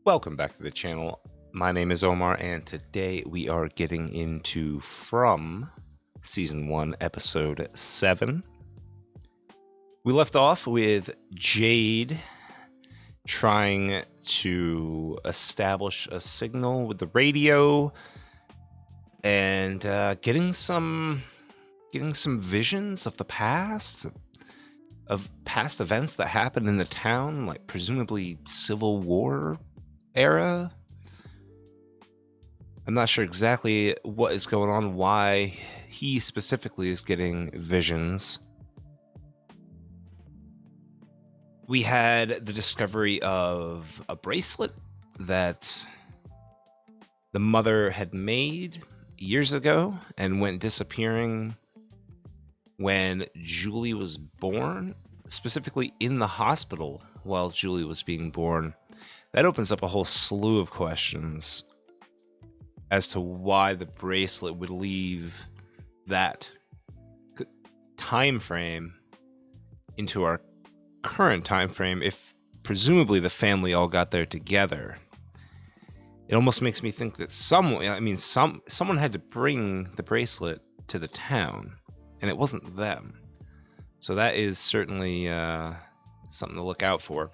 Welcome back to the channel. My name is Omar, and today we are getting into From Season 1, Episode 7. We left off with Jade trying to establish a signal with the radio and getting some visions of the past, of past events that happened in the town, like presumably Civil War era. I'm not sure exactly what is going on, why he specifically is getting visions. We had the discovery of a bracelet that the mother had made years ago and went disappearing when Julie was born, specifically in the hospital while Julie was being born. That opens up a whole slew of questions as to why the bracelet would leave that time frame into our current time frame if presumably the family all got there together. It almost makes me think that someone had to bring the bracelet to the town, and it wasn't them. So that is certainly something to look out for.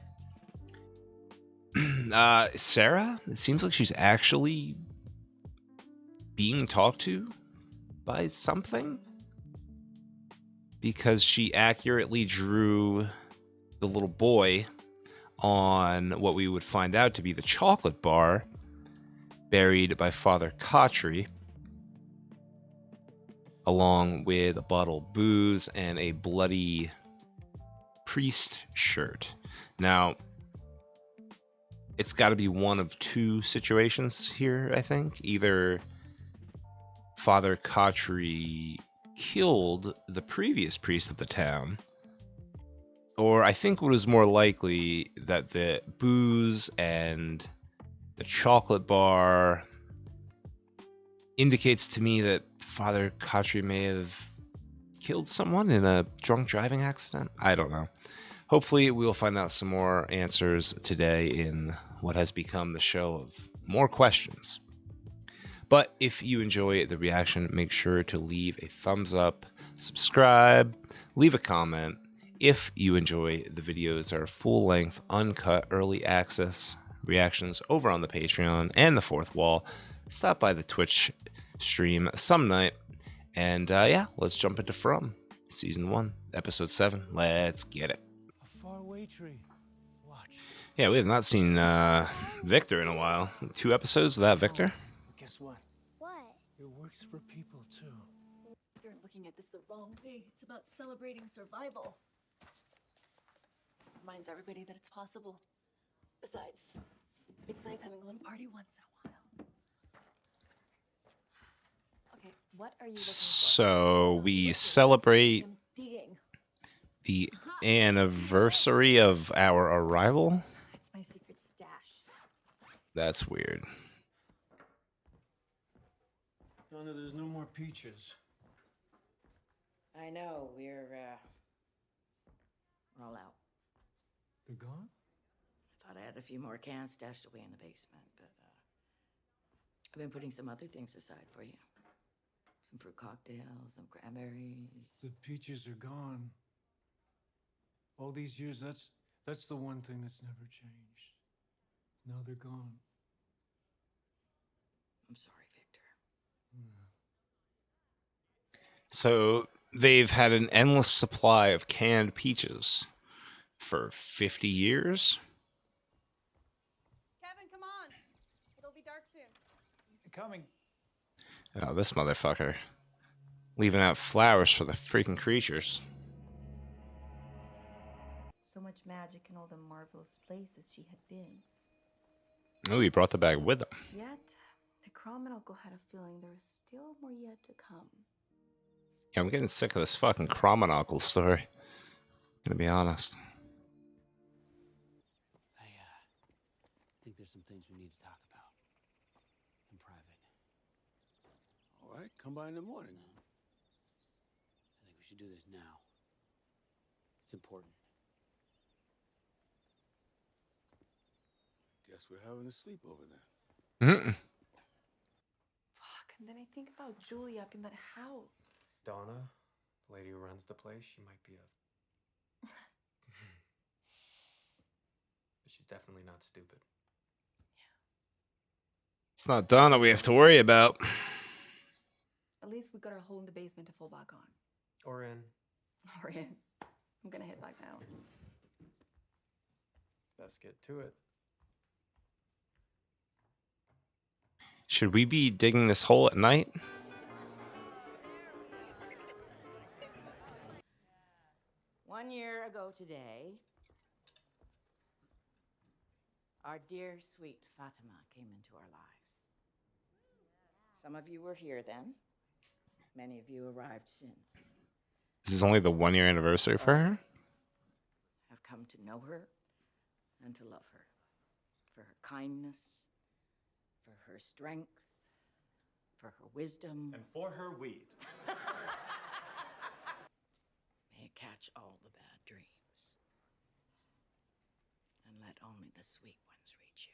Sarah, it seems like she's actually being talked to by something, because she accurately drew the little boy on what we would find out to be the chocolate bar buried by Father Khatri, along with a bottle of booze and a bloody priest shirt. Now, it's got to be one of two situations here, I think. Either Father Khatri killed the previous priest of the town, or I think what is more likely that the booze and the chocolate bar indicates to me that Father Khatri may have killed someone in a drunk driving accident. I don't know. Hopefully we'll find out some more answers today in what has become the show of more questions. But if you enjoy the reaction, make sure to leave a thumbs up, subscribe, leave a comment. If you enjoy the videos, our full-length, uncut, early access reactions over on the Patreon and the Fourth Wall, stop by the Twitch stream some night. And yeah, let's jump into From Season 1, Episode 7. Let's get it. A faraway tree. Watch. Yeah, we have not seen Victor in a while. 2 episodes without Victor. Guess what? What? It works for people too. You're looking at this the wrong way. It's about celebrating survival. Reminds everybody that it's possible. Besides, it's nice having a little party once in a while. Okay, what are you looking for? So we celebrate Emptying. the anniversary of our arrival. It's my secret stash. That's weird. Donna, there's no more peaches. I know, we're all out. They're gone? I thought I had a few more cans stashed away in the basement, but I've been putting some other things aside for you. Some fruit cocktails, some cranberries. The peaches are gone. All these years, that's the one thing that's never changed. Now they're gone. I'm sorry, Victor. So they've had an endless supply of canned peaches for 50 years. Kevin, come on. It'll be dark soon. Coming. Oh, this motherfucker. Leaving out flowers for the freaking creatures. So much magic in all the marvelous places she had been. Oh, he brought the bag with him. Yet, the Cromwell uncle had a feeling there was still more yet to come. Yeah, I'm getting sick of this fucking Cromwell story. Gonna be honest. I think there's some things we need to talk about in private. All right, come by in the morning. I think we should do this now. It's important. Guess Guess we're having a sleepover then. Mm-mm. Fuck, and then I think about Julie up in that house. Donna, the lady who runs the place, she might be a. But she's definitely not stupid. It's not Donna we have to worry about. At least we got our hole in the basement to fall back on. Or in. Or in. I'm gonna head back down. Let's get to it. Should we be digging this hole at night? One year ago today, our dear, sweet Fatima came into our lives. Some of you were here then. Many of you arrived since. This is only the 1-year anniversary for her? Have come to know her and to love her. For her kindness, for her strength, for her wisdom. And for her weed. May it catch all the bad dreams. And let only the sweet ones reach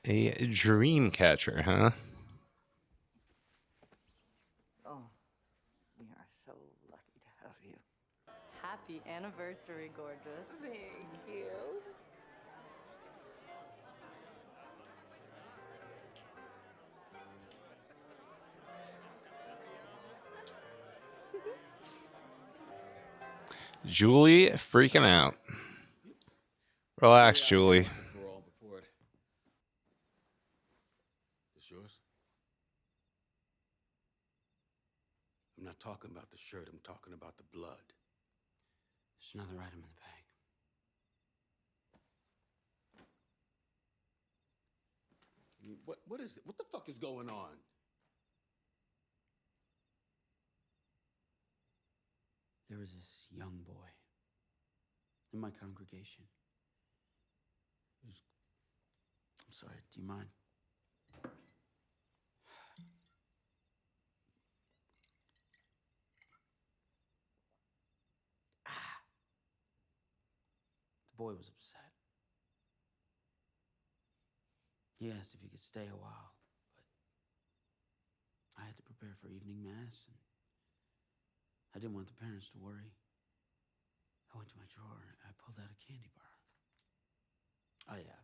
you. A dream catcher, huh? Oh, we are so lucky to have you. Happy anniversary, gorgeous. Thank you. Julie freaking out. Relax, Julie. For all before it. This yours? I'm not talking about the shirt. I'm talking about the blood. There's another item in the bag. What is it? What the fuck is going on? There was this young boy in my congregation. I'm sorry, do you mind? The boy was upset. He asked if he could stay a while, but I had to prepare for evening mass, and I didn't want the parents to worry. I went to my drawer and I pulled out a candy bar. Oh, yeah.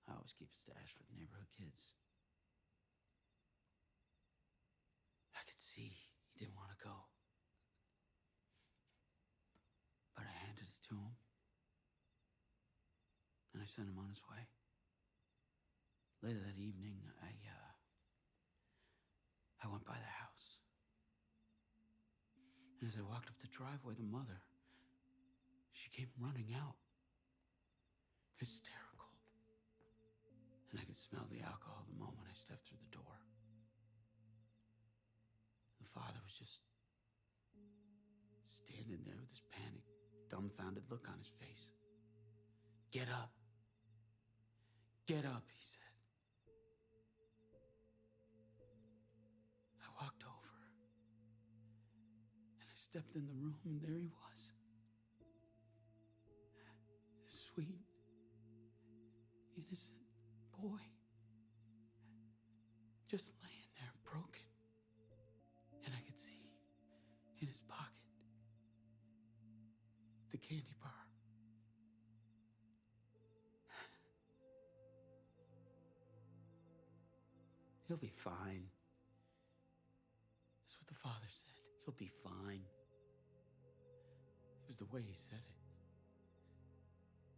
I always keep a stash for the neighborhood kids. I could see he didn't want to go. But I handed it to him. And I sent him on his way. Later that evening, I went by the house. And as I walked up the driveway, the mother, she came running out. Hysterical. And I could smell the alcohol the moment I stepped through the door. The father was just standing there with this panicked, dumbfounded look on his face. Get up. Get up, he said. I walked over. And I stepped in the room, and there he was. This sweet, innocent boy. Just laying there, broken. And I could see in his pocket the candy bar. He'll be fine. That's what the father said. He'll be fine. It was the way he said it.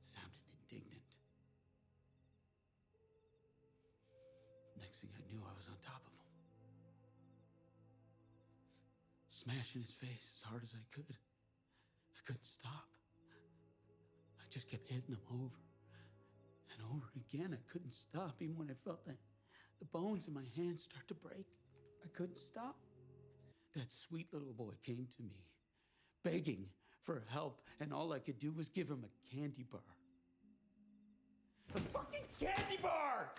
Sounded indignant. Next thing I knew, I was on top of him. Smashing his face as hard as I could. I couldn't stop. I just kept hitting him over and over again. I couldn't stop, even when I felt the bones in my hands start to break. I couldn't stop. That sweet little boy came to me, begging for help, and all I could do was give him a candy bar. A fucking candy bar!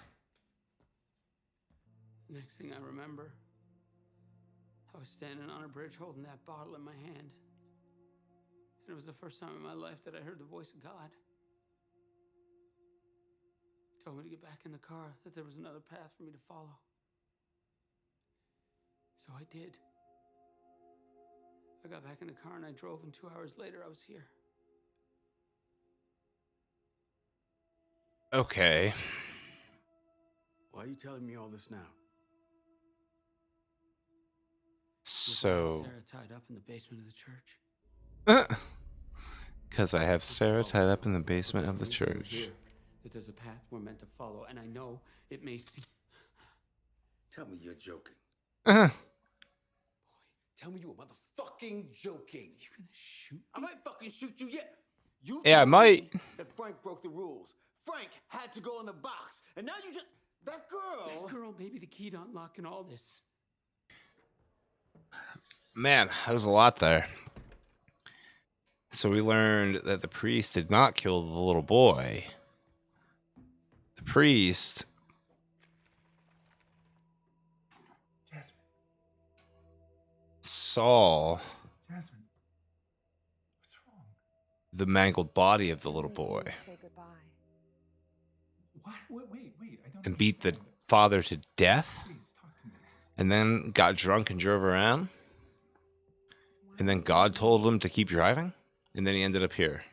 Next thing I remember, I was standing on a bridge holding that bottle in my hand. And it was the first time in my life that I heard the voice of God. told me to get back in the car, that there was another path for me to follow. So I did. I got back in the car and I drove, and 2 hours later I was here. Okay. Why are you telling me all this now? So, Sarah tied up in the basement of the church. because I have Sarah tied up in the basement of the church. Here, that there's a path we're meant to follow, and I know it may seem. Tell me you're joking. Uh, Tell me you were motherfucking joking. You're gonna shoot me? I might fucking shoot you yet. You Yeah, I told might. me that Frank broke the rules. Frank had to go in the box. And now you just... That girl... That girl may be the key to unlocking all this. Man, there's a lot there. So we learned that the priest did not kill the little boy. The priest Jasmine. saw Jasmine. What's wrong? the mangled body of the little boy Say goodbye. What? Wait. I don't and beat the understand. father to death, Please, talk to me. and then got drunk and drove around. And then God told him to keep driving, and then he ended up here.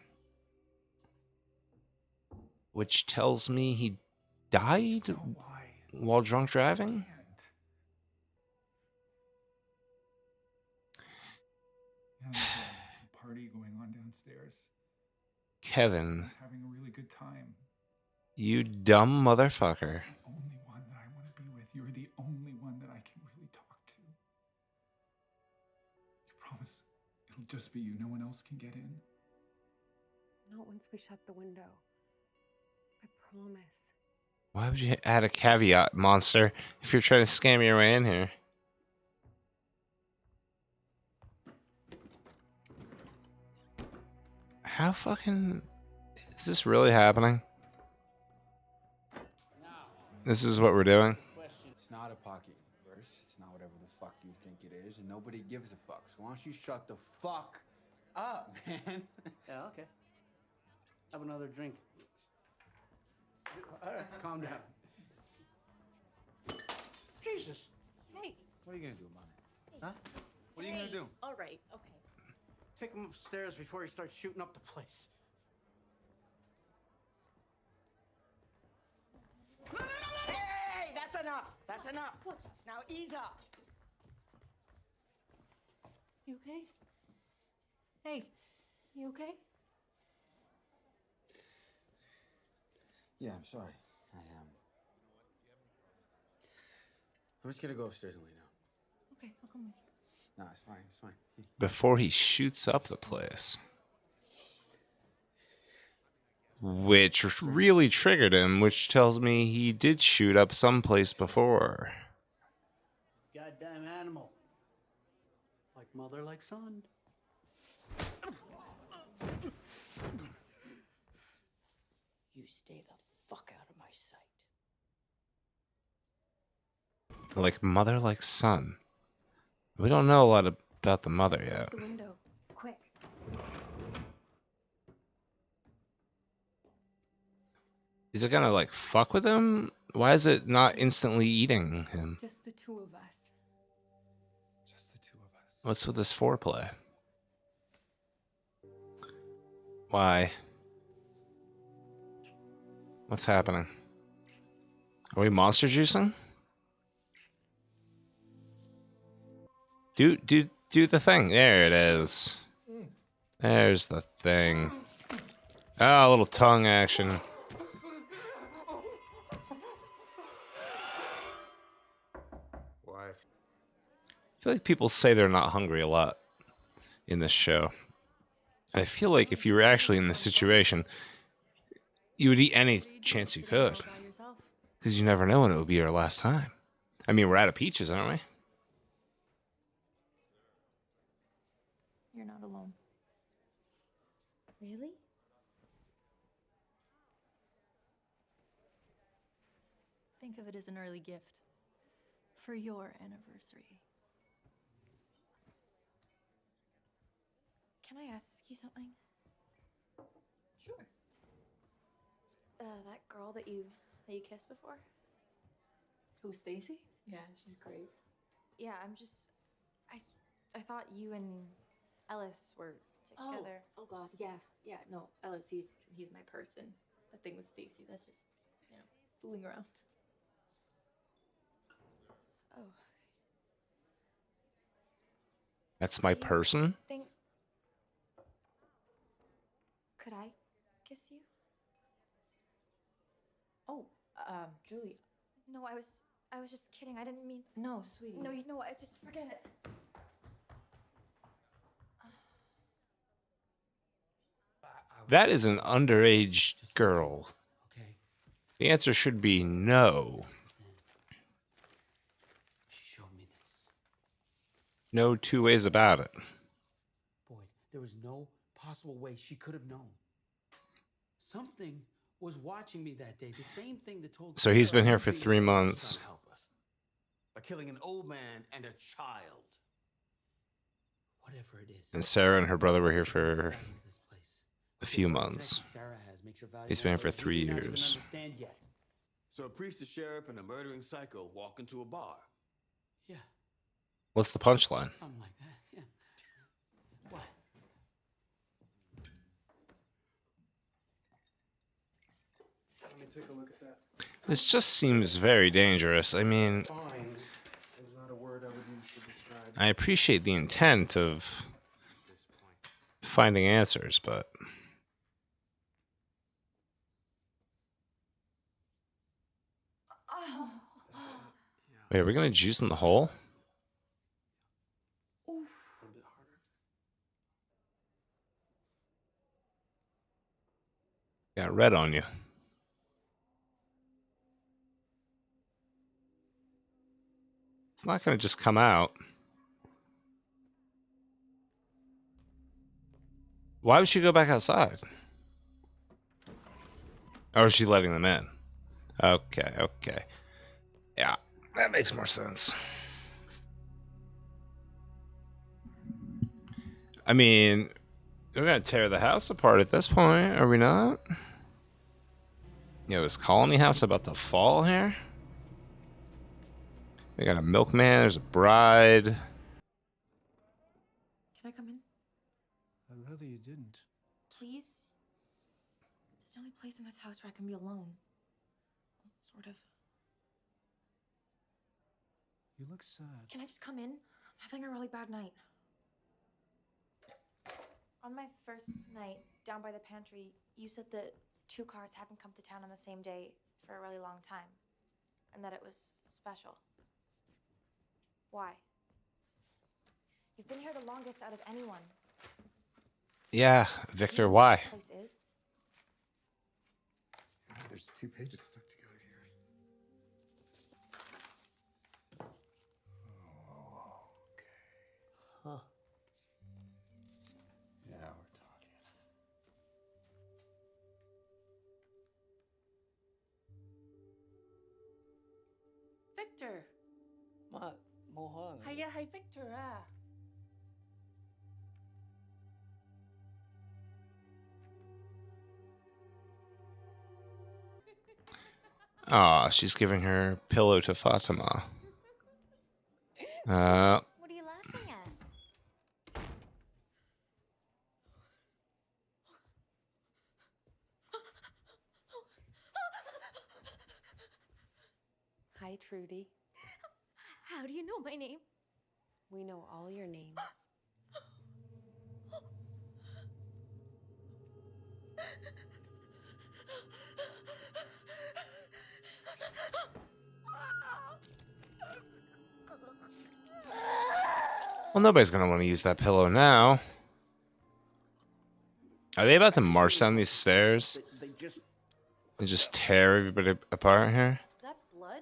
Which tells me he died No, why? while drunk driving? And there's a party going on downstairs. Kevin, I'm having a really good time. you dumb motherfucker. The only one that I want to be with. You're the only one that I can really talk to. You promise it'll just be you. No one else can get in. Not once we shut the window. I promise. Why would you add a caveat, monster, if you're trying to scam your way in here? How fucking... Is this really happening? This is what we're doing? It's not a pocket universe. It's not whatever the fuck you think it is, and nobody gives a fuck. So why don't you shut the fuck up, man? Yeah, okay. Have another drink. All right, calm down. Jesus. Hey. What are you gonna do about it? Huh? What are you gonna do? All right, okay. Take him upstairs before he starts shooting up the place. Hey, that's enough. That's enough. Now ease up. You okay? Hey, you okay? Yeah, I'm sorry. I'm just gonna go upstairs and lay down. Okay, I'll come with you. No, it's fine. It's fine. Before he shoots up the place. Which really triggered him, which tells me he did shoot up someplace before. Goddamn animal. Like mother, like son. You stay the fuck out of my sight. Like mother, like son. We don't know a lot about the mother Close yet. the window. Quick. Is it gonna like fuck with him? Why is it not instantly eating him? Just the two of us. Just the two of us. What's with this foreplay? Why? What's happening? Are we monster juicing? Do the thing. There it is. There's the thing. Ah, a little tongue action. Why? I feel like people say they're not hungry a lot in this show. I feel like if you were actually in this situation, you would eat any chance you could. Because you never know when it would be your last time. I mean, we're out of peaches, aren't we? You're not alone. Really? Think of it as an early gift for your anniversary. Can I ask you something? Sure. That girl that you that you kissed before? Who's Stacy? Yeah, she's great. Yeah, I thought you and Ellis were together. Oh God, yeah. No, Ellis, he's my person. That thing with Stacy, that's just, fooling around. Oh. That's my person? Think. Could I kiss you? Oh, Julie. No, I was just kidding. I didn't mean. No, sweetie. No, you know what? Just forget it. That is an underage girl. Okay. The answer should be no. She showed me this. No two ways about it. Boyd, there was no possible way she could have known. Something was watching me that day. The same thing that told. So he's been here for Please, 3 Stacy's months. trying to help us by killing an old man and a child. Whatever it is. And Sarah and her brother were here for This place. a few months. Sarah has makes her valuable He's been here for in ways 3 we may not even years. understand yet. So a priest, a sheriff, and a murdering psycho walk into a bar. Yeah, What's the punchline? something like that. Yeah. What? Let me take a look at that. This just seems very dangerous. I mean, Fine is not a word I would use to describe. I appreciate the intent of finding answers, but wait, are we gonna juice in the hole? A little bit harder. Got red on you. It's not gonna just come out. Why would she go back outside? Or is she letting them in? Okay. Yeah, that makes more sense. I mean, we're gonna tear the house apart at this point, are we not? Is Colony House about to fall here? We got a milkman, there's a bride. Can I come in? I'd rather you didn't. Please? It's the only place in this house where I can be alone. Sort of. You look sad. Can I just come in? I'm having a really bad night. On my first night down by the pantry, you said that 2 cars hadn't come to town on the same day for a really long time, and that it was special. Why? You've been here the longest out of anyone. Yeah, Victor, why? This place is. There's 2 pages stuck together here. Huh. Yeah, we're talking. Victor. Ma, Mohan. Hiya, hi, Victor. Aw, she's giving her pillow to Fatima. What are you laughing at? Hi, Trudy. How do you know my name? We know all your names. Well, nobody's gonna want to use that pillow now. Are they about to march down these stairs They just. and just tear everybody apart here? Is that blood?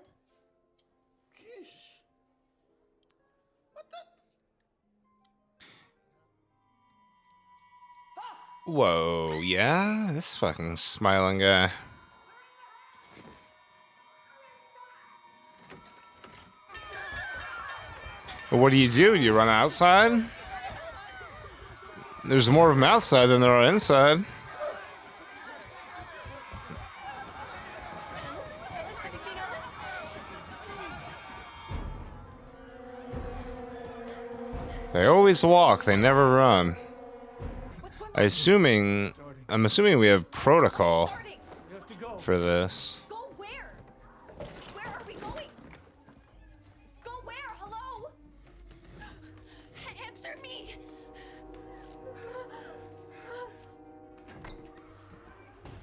Whoa, yeah? This fucking smiling guy. What do? You run outside? There's more of them outside than there are inside. always walk. They never run. I'm assuming we have protocol for this. Go where? Where are we going? Go where? Hello? Answer me.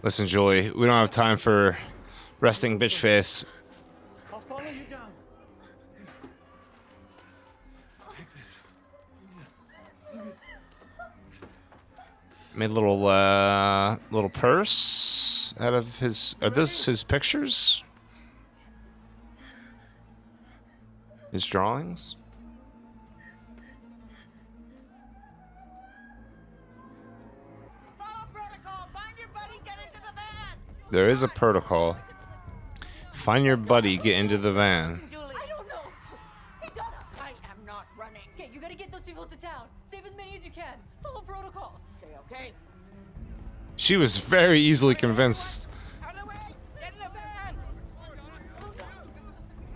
Listen, Julie, we don't have time for resting bitch face. I'll follow you down. Take this. Made a little little purse out of his. Are those his pictures? His drawings? Follow protocol. Find your buddy. Get into the van. There is a protocol. Find your buddy, get into the van. I don't know. Hey, Donna. I am not running. Okay, you gotta get those people to town. Save as many as you can. Follow protocol. Okay. She was very easily convinced. Out of the way. Get in the van.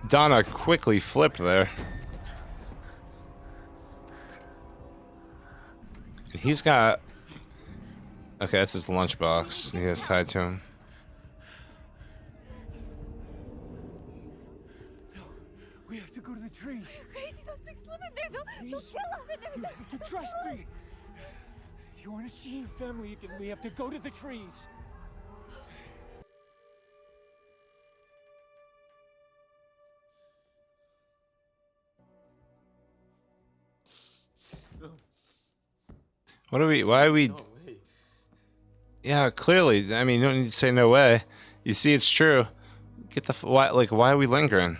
Donna quickly flipped there. And he's got... Okay, that's his lunchbox he has tied to him. We have to go to the trees. Crazy, those things live in there. They'll kill us. You have to trust me. If you want to see your family again, we have to go to the trees. What are we... Why are we... No way. Yeah, clearly. I mean, you don't need to say no way. You see, it's true. Get the... Why are we lingering?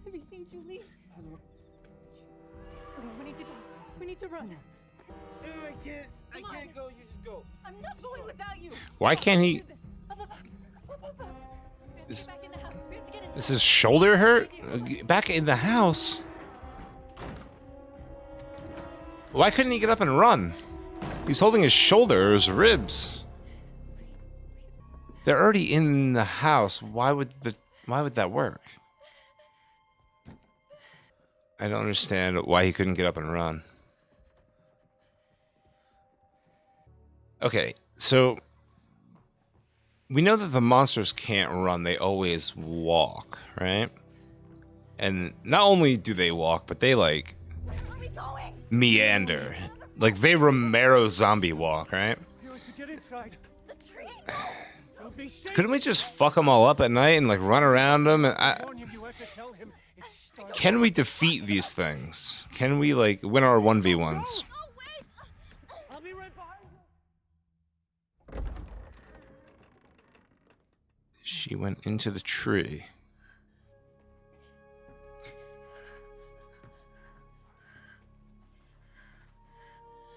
Have you seen Julie? Okay, we need to go. We need to run. I can't go. You just go. I'm not going without you. Why can't he... Is, Back in the house. We have to get in. is his shoulder hurt? Back in the house? Why couldn't he get up and run? He's holding his shoulder or his ribs. They're already in the house. Why would that work? I don't understand why he couldn't get up and run. Okay, so we know that the monsters can't run, they always walk, right? And not only do they walk, but they like meander. Like they Romero zombie walk, right? Get inside. Couldn't we just fuck them all up at night and like run around them? And can we defeat these things? Can we like win our 1v1s? I'll be right behind you. She went into the tree.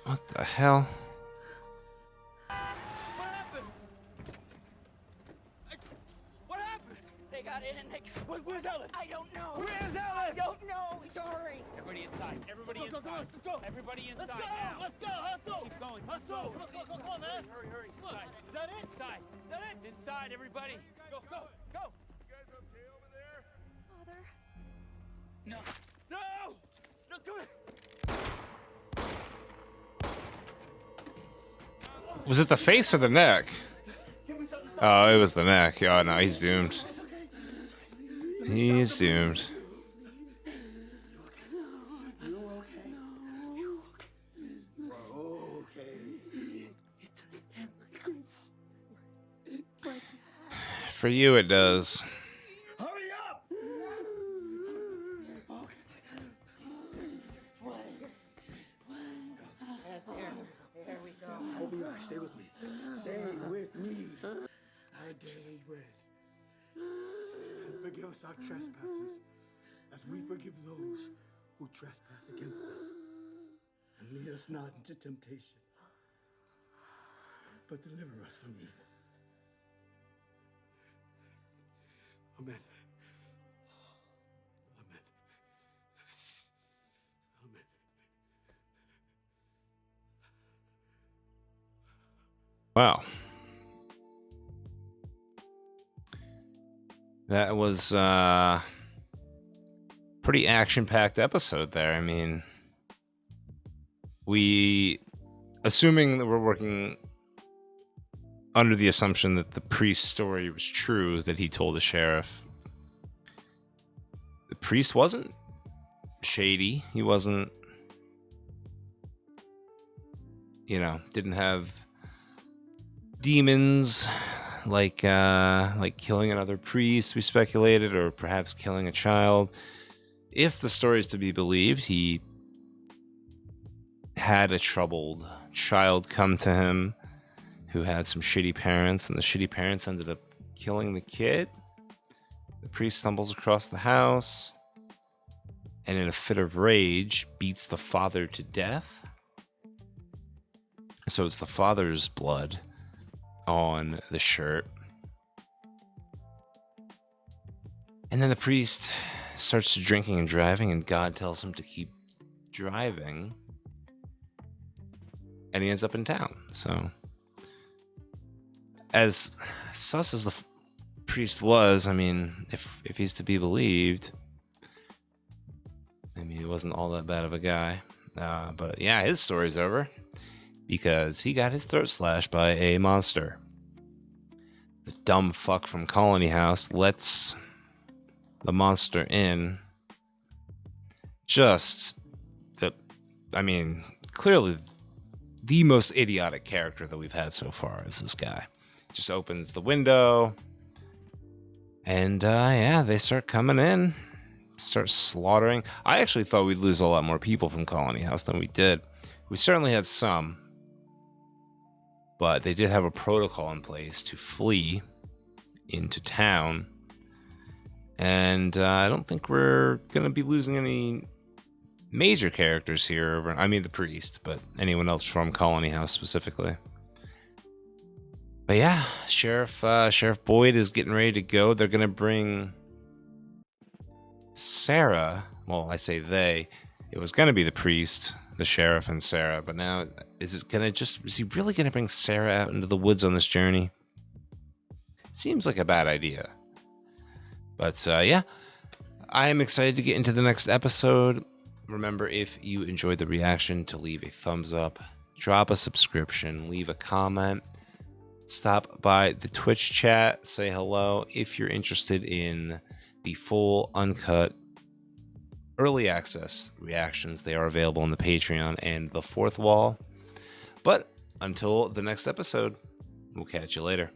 What the hell? What happened? They got in and they... Where's Ellen? I don't know. Where's Ellen? I don't know. Sorry. Everybody inside. Everybody Let's go, inside. let's go. Everybody inside Let's go. now. Let's go. Hustle. Keep going. Let's go. Come on, man. Hurry, hurry. Inside. Is that it? Inside. Is that it? Inside, everybody. Go, go, go. You guys okay over there? Father. No. No. No, come here. Was it the face or the neck? Oh, it was the neck. Oh, no, he's doomed. He's doomed. For you, it does. Hurry up! There we go. Obi, stay with me. Stay with me. Our daily bread. And forgive us our trespasses, as we forgive those who trespass against us. And lead us not into temptation, but deliver us from evil. Amen. Amen. Amen. Wow. That was pretty action-packed episode there. I mean, assuming that we're working under the assumption that the priest's story was true, that he told the sheriff, the priest wasn't shady. He wasn't, didn't have demons like killing another priest, we speculated, or perhaps killing a child. If the story is to be believed, he had a troubled child come to him who had some shitty parents, and the shitty parents ended up killing the kid. The priest stumbles across the house and in a fit of rage beats the father to death. So it's the father's blood on the shirt. And then the priest starts drinking and driving, and God tells him to keep driving. And he ends up in town. So, as sus as the priest was, I mean, if he's to be believed, I mean, he wasn't all that bad of a guy. But yeah, his story's over because he got his throat slashed by a monster. The dumb fuck from Colony House lets the monster in. Clearly the most idiotic character that we've had so far is this guy. Just opens the window, and they start coming in, start slaughtering. I actually thought we'd lose a lot more people from Colony House than we did. We certainly had some, but they did have a protocol in place to flee into town, and I don't think we're going to be losing any major characters here. I mean, the priest, but anyone else from Colony House specifically. But yeah, Sheriff Boyd is getting ready to go. They're going to bring Sarah. Well, I say they. It was going to be the priest, the sheriff, and Sarah. But now, is he really going to bring Sarah out into the woods on this journey? Seems like a bad idea. But yeah, I am excited to get into the next episode. Remember, if you enjoyed the reaction, to leave a thumbs up, drop a subscription, leave a comment, stop by the Twitch chat, say hello. If you're interested in the full, uncut, early access reactions, they are available on the Patreon and the Fourth Wall. But until the next episode, we'll catch you later.